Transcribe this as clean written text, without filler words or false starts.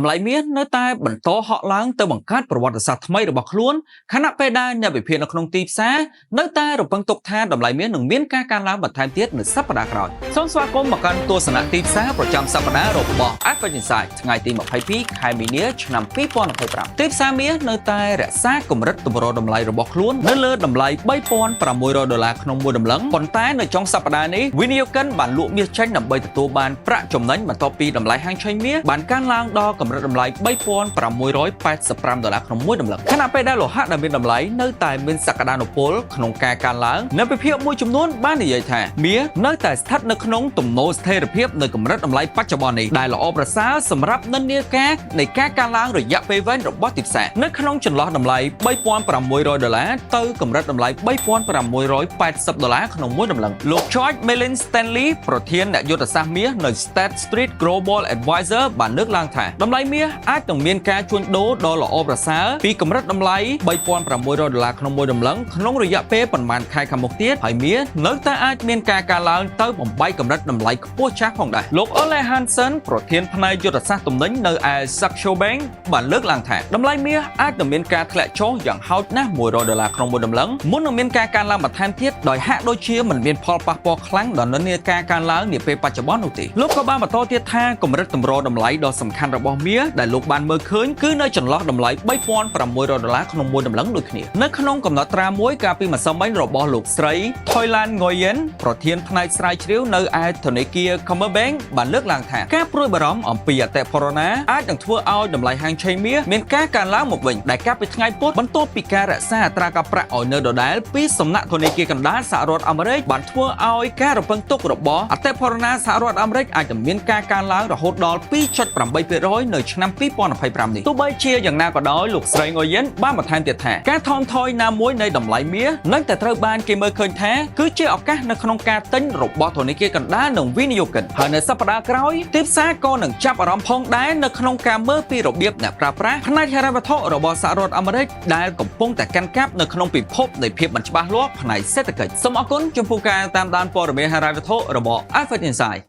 ម្ល៉េះមាសនៅតែបន្តហក់ឡើងទៅបង្កើតប្រវត្តិសាស្ត្រថ្មីរបស់ខ្លួនខណៈពេលដែលអ្នកវិភាគនៅក្នុងទីផ្សារនៅតែរំពឹងទុកថាតម្លៃមាសនឹងមានការកើនឡើងបន្ថែមទៀតនៅសប្តាហ៍ក្រោយសូមស្វាគមន៍មកកាន់ទស្សនៈទីផ្សារប្រចាំសប្តាហ៍របស់ Advert Insight ថ្ងៃទី22ខែមីនាឆ្នាំ2025ទីផ្សារមាសនៅតែរក្សាកម្រិតទម្រតម្លៃរបស់ខ្លួននៅលើតម្លៃ$3,600ក្នុងមួយតម្លឹងប៉ុន្តែនៅចុងសប្តាហ៍នេះវិនិយោគិនបានលក់មាសចេញដើម្បីទទួលបានប្រាក់ចំណេញបន្ទាប់ពីតម្លៃហាងឆេងមាសបានកើនឡើងដល់កម្រិតតម្លៃ$3,685ក្នុងមួយតម្លឹងខណៈពេលដែលលោហៈដែលមានតម្លៃនៅតែមានសក្តានុពលក្នុងការកើនឡើងនៅវិភាគមួយចំនួនបាននិយាយថាមាសនៅតែស្ថិតនៅក្នុងទំនោរស្ថិរភាពនៅកម្រិតតម្លៃបច្ចុប្បន្ននេះដែលល្អប្រសើរសម្រាប់និន្នាការនៃការកើនឡើងរយៈពេលវែងរបស់ទីផ្សារនៅក្នុងចន្លោះតម្លៃ$3,600ទៅកម្រិតតម្លៃ$3,680ក្នុងមួយតម្លឹងលោក George Mellon Stanley ប្រធានអ្នកយុទ្ធសាស្ត្រមាសនៅ State Street Global Advisor បានលើកឡើងថាតម្លៃមាសអាចនឹងមានការជួញដូរដ៏ល្អប្រសើរពីកម្រិតតម្លៃ$3,600ក្នុងមួយតម្លឹងក្នុងរយៈពេលប៉ុន្មានខែខាងមុខទៀតហើយមាសនៅតែអាចមានការកើនឡើងទៅបំបីកម្រិតតម្លៃខ្ពស់ចាស់ផងដែរលោក Ole Hansen ប្រធានផ្នែកយុទ្ធសាស្ត្រទំនិញនៅឯ Saxo Bank បានលើកឡើងថាតម្លៃមាសអាចនឹងមានការធ្លាក់ចុះយ៉ាងហោចណាស់$100ក្នុងមួយតម្លឹងមុននឹងមានការកើនឡើងបន្ថែមទៀតដោយហាក់ដូចជាមិនមានផលប៉ះពាល់ខ្លាំងដល់និន្នាការកើនឡើងនាពេលបច្ចុប្បន្ននោះទេលោកក៏បានបន្តទៀតថាកម្រិតទម្រតម្លៃដ៏សំខាន់របស់មាសដែលលោកបានមើលឃើញគឺនៅចន្លោះតម្លៃ$3,600ក្នុងមួយតម្លឹងដូចគ្នានៅក្នុងកំណត់ត្រាមួយកាលពីម្សិលមិញរបស់លោកស្រី Thoilan Nguyen ប្រធានផ្នែកស្រាវជ្រាវនៅឯធនាគារ Commerzbank បានលើកឡើងថាការព្រួយបារម្ភអំពីអតិផរណាអាចនឹងធ្វើឲ្យតម្លៃហាងឆេងមាសមានការកើនឡើងមកវិញដែលកាលពីថ្ងៃពុធបន្ទាប់ពីការរក្សាអត្រាការប្រាក់ឲ្យនៅដដែលពីសំណាក់ធនាគារកណ្ដាលសហរដ្ឋអាមេរិកបានធ្វើឲ្យការរំពឹងទុករបស់អតិផរណាសហរដ្ឋអាមេរិកអាចនឹងមានការកើនឡើងរហូតដល់ 2.8% នៅឆ្នាំ2025នេះទោះបីជាយ៉ាងណាក៏ដោយលោកស្រី Nguyen បានបន្ថែមទៀតថាការថមថយណាមួយនៃតម្លៃមាសនឹងតែត្រូវបានគេមើលឃើញថាគឺជាឱកាសនៅក្នុងការទិញរបស់ធនាគារកណ្ដាលនិងវិនិយោគិនហើយនៅសប្តាហ៍ក្រោយទីផ្សារក៏នឹងចាប់អារម្មណ៍ផងដែរនៅក្នុងការមើលពីរបៀបអ្នកប្រើប្រាស់ផ្នែកហិរញ្ញវត្ថុរបស់សហរដ្ឋអាមេរិកដែលកំពុងតែកាន់កាប់នៅក្នុងពិភពនៃភាពមិនច្បាស់លាស់ផ្នែកសេដ្ឋកិច្ចសូមអរគុណចំពោះការតាមដានព័ត៌មានហិរញ្ញវត្ថុរបស់ Advert Insight